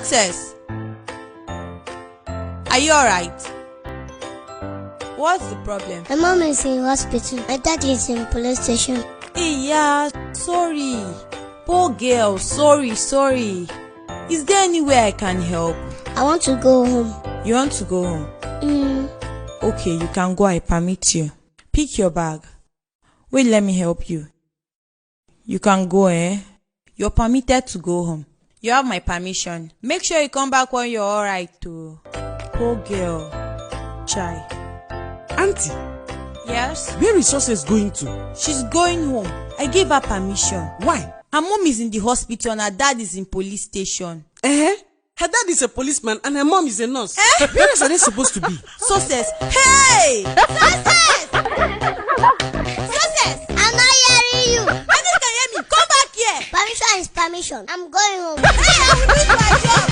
Success! Are you alright? What's the problem? My mom is in hospital. My dad is in police station. Yeah, sorry. Poor girl, sorry. Is there anywhere I can help? I want to go home. You want to go home? Okay, you can go, I permit you. Pick your bag. Wait, let me help you. You can go, You're permitted to go home. You have my permission. Make sure you come back when you're alright too. Poor girl. Chai. Auntie, Yes? where is Success going to? She's going home. I gave her permission. Why? Her mom is in the hospital and her dad is in police station. Her dad is a policeman and her mom is a nurse. Where else are they supposed to be? Success. Hey! Success! Success! I'm not hearing you. I think you can hear me. Come back here. Permission is permission. I'm going home. Hey, I will lose my job.